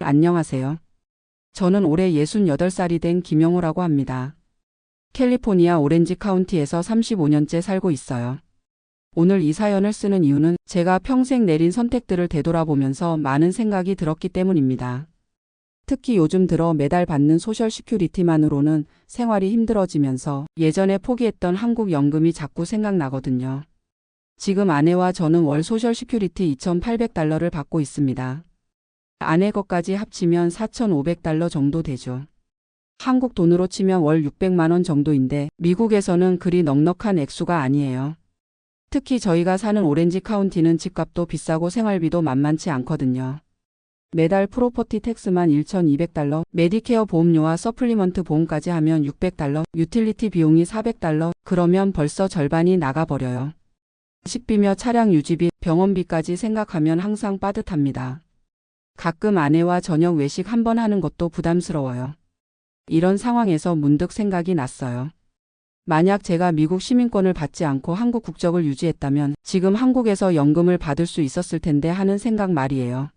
안녕하세요. 저는 올해 68살이 된 김영호라고 합니다. 캘리포니아 오렌지 카운티에서 35년째 살고 있어요. 오늘 이 사연을 쓰는 이유는 제가 평생 내린 선택들을 되돌아보면서 많은 생각이 들었기 때문입니다. 특히 요즘 들어 매달 받는 소셜 시큐리티만으로는 생활이 힘들어지면서 예전에 포기했던 한국 연금이 자꾸 생각나거든요. 지금 아내와 저는 월 소셜 시큐리티 $2,800를 받고 있습니다. 아내 것까지 합치면 $4,500 정도 되죠. 한국 돈으로 치면 월 600만 원 정도인데 미국에서는 그리 넉넉한 액수가 아니에요. 특히 저희가 사는 오렌지 카운티는 집값도 비싸고 생활비도 만만치 않거든요. 매달 프로퍼티 텍스만 $1,200, 메디케어 보험료와 서플리먼트 보험까지 하면 $600, 유틸리티 비용이 $400, 그러면 벌써 절반이 나가버려요. 식비며 차량 유지비, 병원비까지 생각하면 항상 빠듯합니다. 가끔 아내와 저녁 외식 한번 하는 것도 부담스러워요. 이런 상황에서 문득 생각이 났어요. 만약 제가 미국 시민권을 받지 않고 한국 국적을 유지했다면 지금 한국에서 연금을 받을 수 있었을 텐데 하는 생각 말이에요.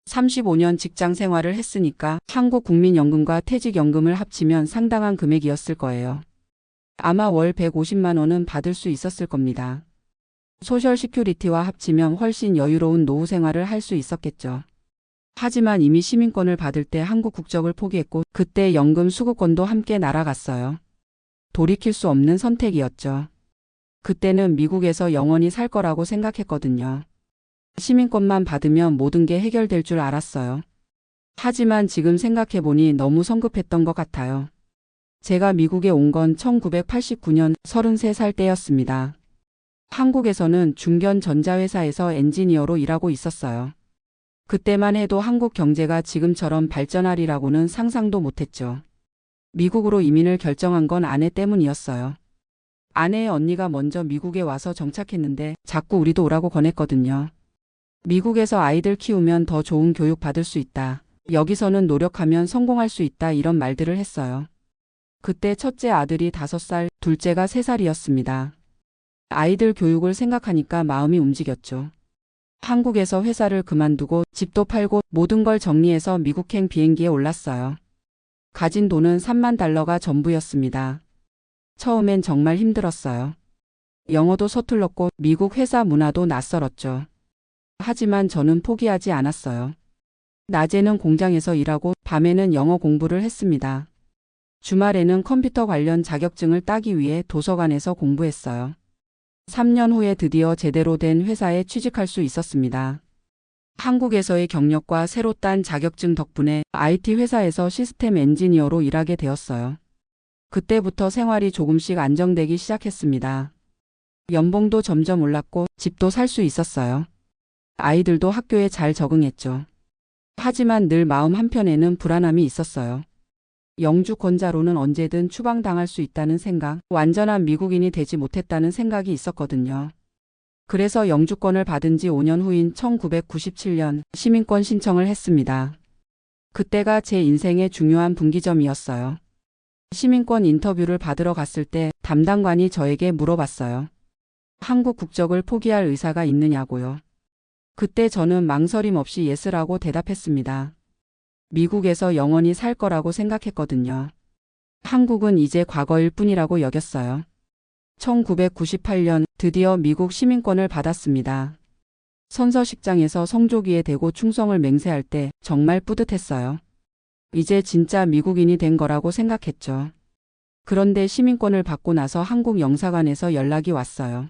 35년 직장 생활을 했으니까 한국 국민연금과 퇴직연금을 합치면 상당한 금액이었을 거예요. 아마 월 150만 원은 받을 수 있었을 겁니다. 소셜 시큐리티와 합치면 훨씬 여유로운 노후 생활을 할 수 있었겠죠. 하지만 이미 시민권을 받을 때 한국 국적을 포기했고 그때 연금 수급권도 함께 날아갔어요. 돌이킬 수 없는 선택이었죠. 그때는 미국에서 영원히 살 거라고 생각했거든요. 시민권만 받으면 모든 게 해결될 줄 알았어요. 하지만 지금 생각해보니 너무 성급했던 것 같아요. 제가 미국에 온 건 1989년 33살 때였습니다. 한국에서는 중견 전자회사에서 엔지니어로 일하고 있었어요. 그때만 해도 한국 경제가 지금처럼 발전하리라고는 상상도 못했죠. 미국으로 이민을 결정한 건 아내 때문이었어요. 아내의 언니가 먼저 미국에 와서 정착했는데 자꾸 우리도 오라고 권했거든요. 미국에서 아이들 키우면 더 좋은 교육 받을 수 있다. 여기서는 노력하면 성공할 수 있다. 이런 말들을 했어요. 그때 첫째 아들이 5살, 둘째가 3살이었습니다. 아이들 교육을 생각하니까 마음이 움직였죠. 한국에서 회사를 그만두고 집도 팔고 모든 걸 정리해서 미국행 비행기에 올랐어요. 가진 돈은 $30,000가 전부였습니다. 처음엔 정말 힘들었어요. 영어도 서툴렀고 미국 회사 문화도 낯설었죠. 하지만 저는 포기하지 않았어요. 낮에는 공장에서 일하고 밤에는 영어 공부를 했습니다. 주말에는 컴퓨터 관련 자격증을 따기 위해 도서관에서 공부했어요. 3년 후에 드디어 제대로 된 회사에 취직할 수 있었습니다. 한국에서의 경력과 새로 딴 자격증 덕분에 IT 회사에서 시스템 엔지니어로 일하게 되었어요. 그때부터 생활이 조금씩 안정되기 시작했습니다. 연봉도 점점 올랐고 집도 살 수 있었어요. 아이들도 학교에 잘 적응했죠. 하지만 늘 마음 한편에는 불안함이 있었어요. 영주권자로는 언제든 추방당할 수 있다는 생각, 완전한 미국인이 되지 못했다는 생각이 있었거든요. 그래서 영주권을 받은 지 5년 후인 1997년 시민권 신청을 했습니다. 그때가 제 인생의 중요한 분기점이었어요. 시민권 인터뷰를 받으러 갔을 때 담당관이 저에게 물어봤어요. 한국 국적을 포기할 의사가 있느냐고요. 그때 저는 망설임 없이 예스라고 대답했습니다. 미국에서 영원히 살 거라고 생각했거든요. 한국은 이제 과거일 뿐이라고 여겼어요. 1998년 드디어 미국 시민권을 받았습니다. 선서식장에서 성조기에 대고 충성을 맹세할 때 정말 뿌듯했어요. 이제 진짜 미국인이 된 거라고 생각했죠. 그런데 시민권을 받고 나서 한국 영사관에서 연락이 왔어요.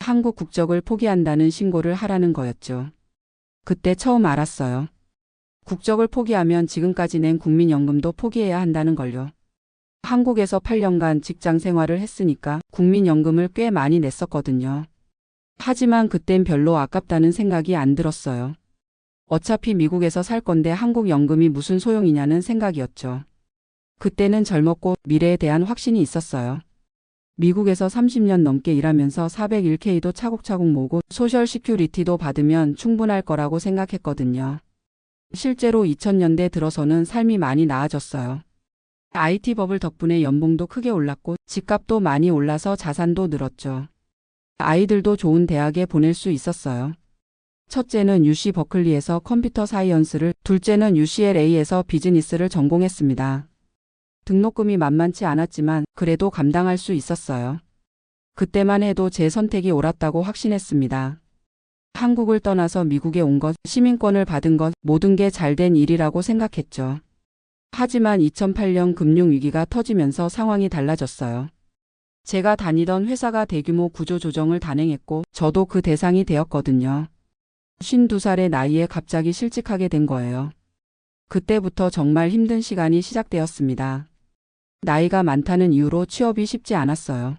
한국 국적을 포기한다는 신고를 하라는 거였죠. 그때 처음 알았어요. 국적을 포기하면 지금까지 낸 국민연금도 포기해야 한다는 걸요. 한국에서 8년간 직장 생활을 했으니까 국민연금을 꽤 많이 냈었거든요. 하지만 그땐 별로 아깝다는 생각이 안 들었어요. 어차피 미국에서 살 건데 한국 연금이 무슨 소용이냐는 생각이었죠. 그때는 젊었고 미래에 대한 확신이 있었어요. 미국에서 30년 넘게 일하면서 401k도 차곡차곡 모으고 소셜 시큐리티도 받으면 충분할 거라고 생각했거든요. 실제로 2000년대 들어서는 삶이 많이 나아졌어요. IT 버블 덕분에 연봉도 크게 올랐고 집값도 많이 올라서 자산도 늘었죠. 아이들도 좋은 대학에 보낼 수 있었어요. 첫째는 UC 버클리에서 컴퓨터 사이언스를, 둘째는 UCLA에서 비즈니스를 전공했습니다. 등록금이 만만치 않았지만 그래도 감당할 수 있었어요. 그때만 해도 제 선택이 옳았다고 확신했습니다. 한국을 떠나서 미국에 온 것, 시민권을 받은 것, 모든 게 잘된 일이라고 생각했죠. 하지만 2008년 금융위기가 터지면서 상황이 달라졌어요. 제가 다니던 회사가 대규모 구조조정을 단행했고 저도 그 대상이 되었거든요. 52살의 나이에 갑자기 실직하게 된 거예요. 그때부터 정말 힘든 시간이 시작되었습니다. 나이가 많다는 이유로 취업이 쉽지 않았어요.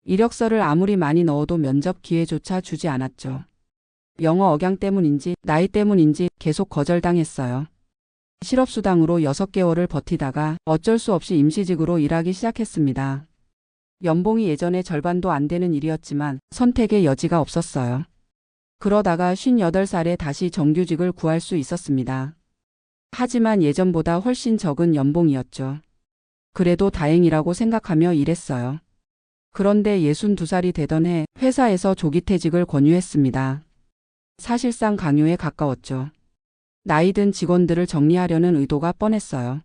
이력서를 아무리 많이 넣어도 면접 기회조차 주지 않았죠. 영어 억양 때문인지 나이 때문인지 계속 거절당했어요. 실업수당으로 6개월을 버티다가 어쩔 수 없이 임시직으로 일하기 시작했습니다. 연봉이 예전의 절반도 안 되는 일이었지만 선택의 여지가 없었어요. 그러다가 58살에 다시 정규직을 구할 수 있었습니다. 하지만 예전보다 훨씬 적은 연봉이었죠. 그래도 다행이라고 생각하며 일했어요. 그런데 62살이 되던 해 회사에서 조기퇴직을 권유했습니다. 사실상 강요에 가까웠죠. 나이 든 직원들을 정리하려는 의도가 뻔했어요.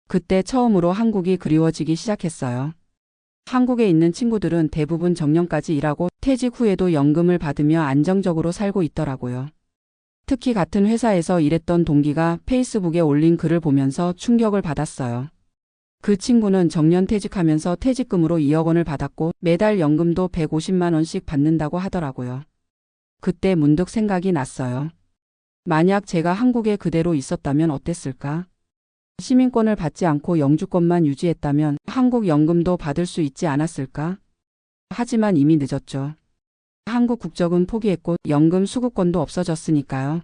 그때 처음으로 한국이 그리워지기 시작했어요. 한국에 있는 친구들은 대부분 정년까지 일하고 퇴직 후에도 연금을 받으며 안정적으로 살고 있더라고요. 특히 같은 회사에서 일했던 동기가 페이스북에 올린 글을 보면서 충격을 받았어요. 그 친구는 정년 퇴직하면서 퇴직금으로 2억 원을 받았고 매달 연금도 150만 원씩 받는다고 하더라고요. 그때 문득 생각이 났어요. 만약 제가 한국에 그대로 있었다면 어땠을까? 시민권을 받지 않고 영주권만 유지했다면 한국 연금도 받을 수 있지 않았을까? 하지만 이미 늦었죠. 한국 국적은 포기했고 연금 수급권도 없어졌으니까요.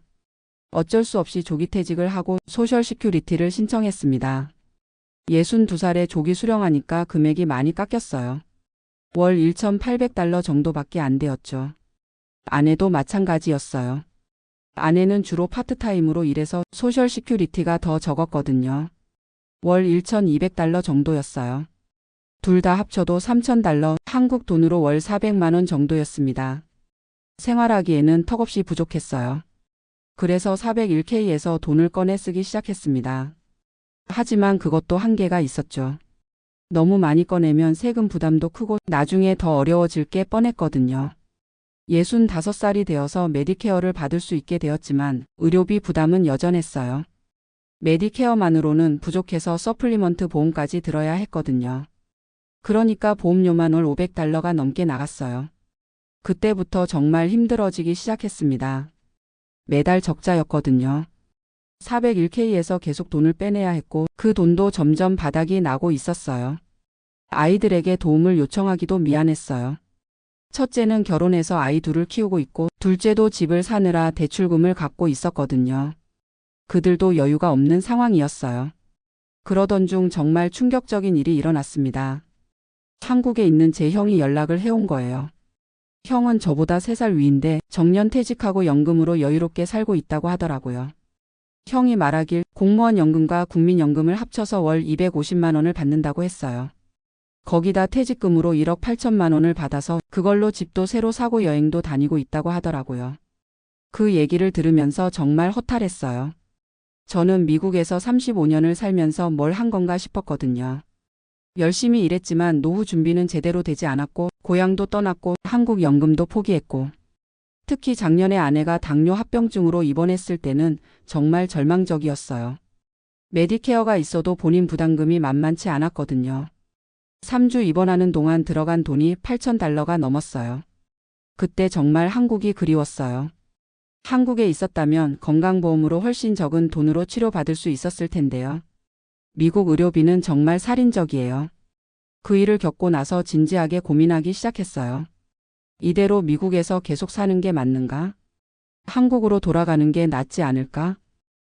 어쩔 수 없이 조기퇴직을 하고 소셜시큐리티를 신청했습니다. 62살에 조기 수령하니까 금액이 많이 깎였어요. 월 1,800달러 정도밖에 안 되었죠. 아내도 마찬가지였어요. 아내는 주로 파트타임으로 일해서 소셜시큐리티가 더 적었거든요. 월 1,200달러 정도였어요. 둘 다 합쳐도 3,000달러, 한국 돈으로 월 400만 원 정도였습니다. 생활하기에는 턱없이 부족했어요. 그래서 401k에서 돈을 꺼내 쓰기 시작했습니다. 하지만 그것도 한계가 있었죠. 너무 많이 꺼내면 세금 부담도 크고 나중에 더 어려워질 게 뻔했거든요. 65살이 되어서 메디케어를 받을 수 있게 되었지만 의료비 부담은 여전했어요. 메디케어만으로는 부족해서 서플리먼트 보험까지 들어야 했거든요. 그러니까 보험료만 월 500달러가 넘게 나갔어요. 그때부터 정말 힘들어지기 시작했습니다. 매달 적자였거든요. 401k에서 계속 돈을 빼내야 했고 그 돈도 점점 바닥이 나고 있었어요. 아이들에게 도움을 요청하기도 미안했어요. 첫째는 결혼해서 아이 둘을 키우고 있고 둘째도 집을 사느라 대출금을 갖고 있었거든요. 그들도 여유가 없는 상황이었어요. 그러던 중 정말 충격적인 일이 일어났습니다. 한국에 있는 제 형이 연락을 해온 거예요. 형은 저보다 3살 위인데 정년 퇴직하고 연금으로 여유롭게 살고 있다고 하더라고요. 형이 말하길 공무원 연금과 국민연금을 합쳐서 월 250만 원을 받는다고 했어요. 거기다 퇴직금으로 1억 8천만 원을 받아서 그걸로 집도 새로 사고 여행도 다니고 있다고 하더라고요. 그 얘기를 들으면서 정말 허탈했어요. 저는 미국에서 35년을 살면서 뭘 한 건가 싶었거든요. 열심히 일했지만 노후 준비는 제대로 되지 않았고 고향도 떠났고 한국 연금도 포기했고 특히 작년에 아내가 당뇨 합병증으로 입원했을 때는 정말 절망적이었어요. 메디케어가 있어도 본인 부담금이 만만치 않았거든요. 3주 입원하는 동안 들어간 돈이 8,000달러가 넘었어요. 그때 정말 한국이 그리웠어요. 한국에 있었다면 건강보험으로 훨씬 적은 돈으로 치료받을 수 있었을 텐데요. 미국 의료비는 정말 살인적이에요. 그 일을 겪고 나서 진지하게 고민하기 시작했어요. 이대로 미국에서 계속 사는 게 맞는가? 한국으로 돌아가는 게 낫지 않을까?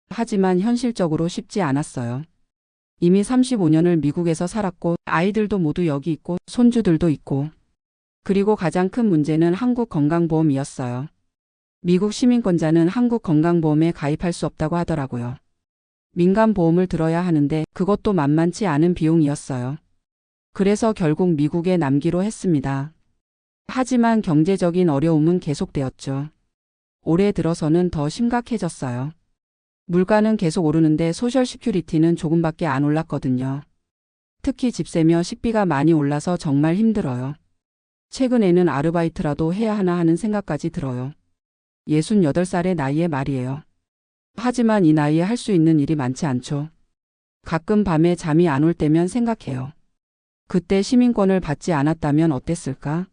하지만 현실적으로 쉽지 않았어요. 이미 35년을 미국에서 살았고 아이들도 모두 여기 있고 손주들도 있고 그리고 가장 큰 문제는 한국 건강보험이었어요. 미국 시민권자는 한국 건강보험에 가입할 수 없다고 하더라고요. 민간보험을 들어야 하는데 그것도 만만치 않은 비용이었어요. 그래서 결국 미국에 남기로 했습니다. 하지만 경제적인 어려움은 계속되었죠. 올해 들어서는 더 심각해졌어요. 물가는 계속 오르는데 소셜 시큐리티는 조금밖에 안 올랐거든요. 특히 집세며 식비가 많이 올라서 정말 힘들어요. 최근에는 아르바이트라도 해야 하나 하는 생각까지 들어요. 68살의 나이에 말이에요. 하지만 이 나이에 할 수 있는 일이 많지 않죠. 가끔 밤에 잠이 안 올 때면 생각해요. 그때 시민권을 받지 않았다면 어땠을까?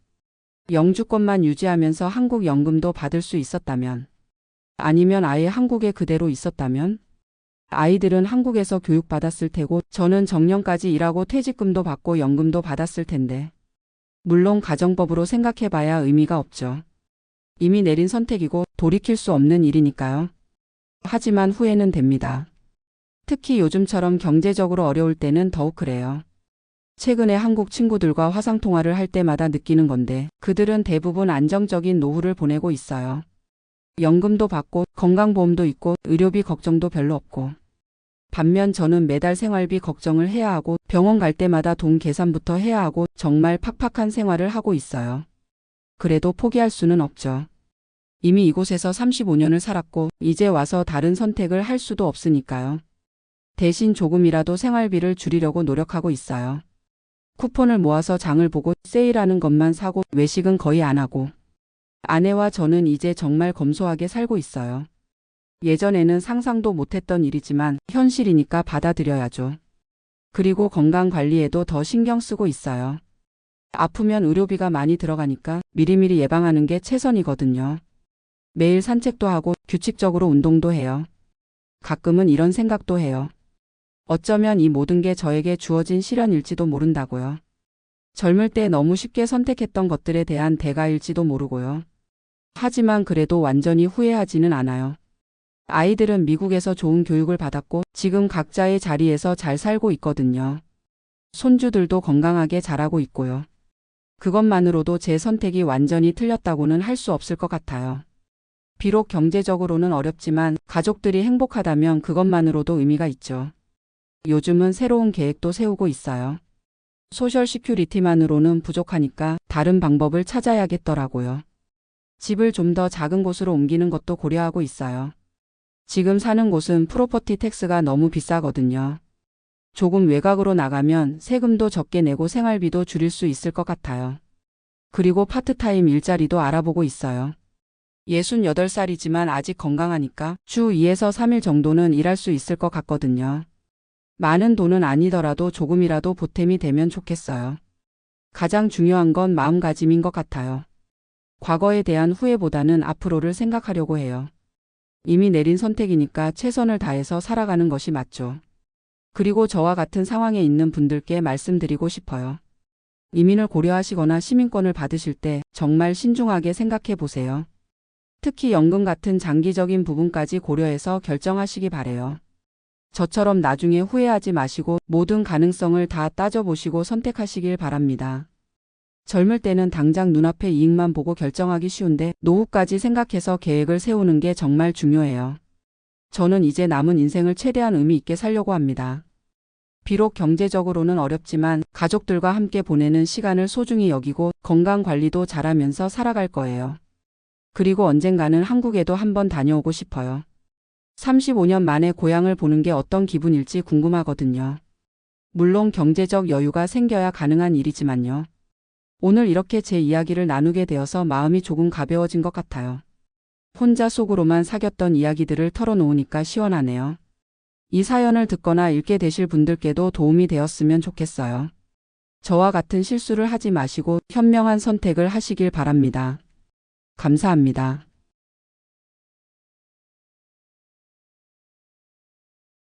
영주권만 유지하면서 한국 연금도 받을 수 있었다면, 아니면 아예 한국에 그대로 있었다면, 아이들은 한국에서 교육받았을 테고 저는 정년까지 일하고 퇴직금도 받고 연금도 받았을 텐데, 물론 가정법으로 생각해봐야 의미가 없죠. 이미 내린 선택이고 돌이킬 수 없는 일이니까요. 하지만 후회는 됩니다. 특히 요즘처럼 경제적으로 어려울 때는 더욱 그래요. 최근에 한국 친구들과 화상통화를 할 때마다 느끼는 건데 그들은 대부분 안정적인 노후를 보내고 있어요. 연금도 받고 건강보험도 있고 의료비 걱정도 별로 없고. 반면 저는 매달 생활비 걱정을 해야 하고 병원 갈 때마다 돈 계산부터 해야 하고 정말 팍팍한 생활을 하고 있어요. 그래도 포기할 수는 없죠. 이미 이곳에서 35년을 살았고 이제 와서 다른 선택을 할 수도 없으니까요. 대신 조금이라도 생활비를 줄이려고 노력하고 있어요. 쿠폰을 모아서 장을 보고 세일하는 것만 사고 외식은 거의 안 하고. 아내와 저는 이제 정말 검소하게 살고 있어요. 예전에는 상상도 못했던 일이지만 현실이니까 받아들여야죠. 그리고 건강 관리에도 더 신경 쓰고 있어요. 아프면 의료비가 많이 들어가니까 미리미리 예방하는 게 최선이거든요. 매일 산책도 하고 규칙적으로 운동도 해요. 가끔은 이런 생각도 해요. 어쩌면 이 모든 게 저에게 주어진 시련일지도 모른다고요. 젊을 때 너무 쉽게 선택했던 것들에 대한 대가일지도 모르고요. 하지만 그래도 완전히 후회하지는 않아요. 아이들은 미국에서 좋은 교육을 받았고 지금 각자의 자리에서 잘 살고 있거든요. 손주들도 건강하게 자라고 있고요. 그것만으로도 제 선택이 완전히 틀렸다고는 할 수 없을 것 같아요. 비록 경제적으로는 어렵지만 가족들이 행복하다면 그것만으로도 의미가 있죠. 요즘은 새로운 계획도 세우고 있어요. 소셜 시큐리티만으로는 부족하니까 다른 방법을 찾아야겠더라고요. 집을 좀 더 작은 곳으로 옮기는 것도 고려하고 있어요. 지금 사는 곳은 프로퍼티 텍스가 너무 비싸거든요. 조금 외곽으로 나가면 세금도 적게 내고 생활비도 줄일 수 있을 것 같아요. 그리고 파트타임 일자리도 알아보고 있어요. 68살이지만 아직 건강하니까 주 2에서 3일 정도는 일할 수 있을 것 같거든요. 많은 돈은 아니더라도 조금이라도 보탬이 되면 좋겠어요. 가장 중요한 건 마음가짐인 것 같아요. 과거에 대한 후회보다는 앞으로를 생각하려고 해요. 이미 내린 선택이니까 최선을 다해서 살아가는 것이 맞죠. 그리고 저와 같은 상황에 있는 분들께 말씀드리고 싶어요. 이민을 고려하시거나 시민권을 받으실 때 정말 신중하게 생각해 보세요. 특히 연금 같은 장기적인 부분까지 고려해서 결정하시기 바래요. 저처럼 나중에 후회하지 마시고 모든 가능성을 다 따져보시고 선택하시길 바랍니다. 젊을 때는 당장 눈앞의 이익만 보고 결정하기 쉬운데 노후까지 생각해서 계획을 세우는 게 정말 중요해요. 저는 이제 남은 인생을 최대한 의미 있게 살려고 합니다. 비록 경제적으로는 어렵지만 가족들과 함께 보내는 시간을 소중히 여기고 건강 관리도 잘하면서 살아갈 거예요. 그리고 언젠가는 한국에도 한번 다녀오고 싶어요. 35년 만에 고향을 보는 게 어떤 기분일지 궁금하거든요. 물론 경제적 여유가 생겨야 가능한 일이지만요. 오늘 이렇게 제 이야기를 나누게 되어서 마음이 조금 가벼워진 것 같아요. 혼자 속으로만 사겼던 이야기들을 털어놓으니까 시원하네요. 이 사연을 듣거나 읽게 되실 분들께도 도움이 되었으면 좋겠어요. 저와 같은 실수를 하지 마시고 현명한 선택을 하시길 바랍니다. 감사합니다.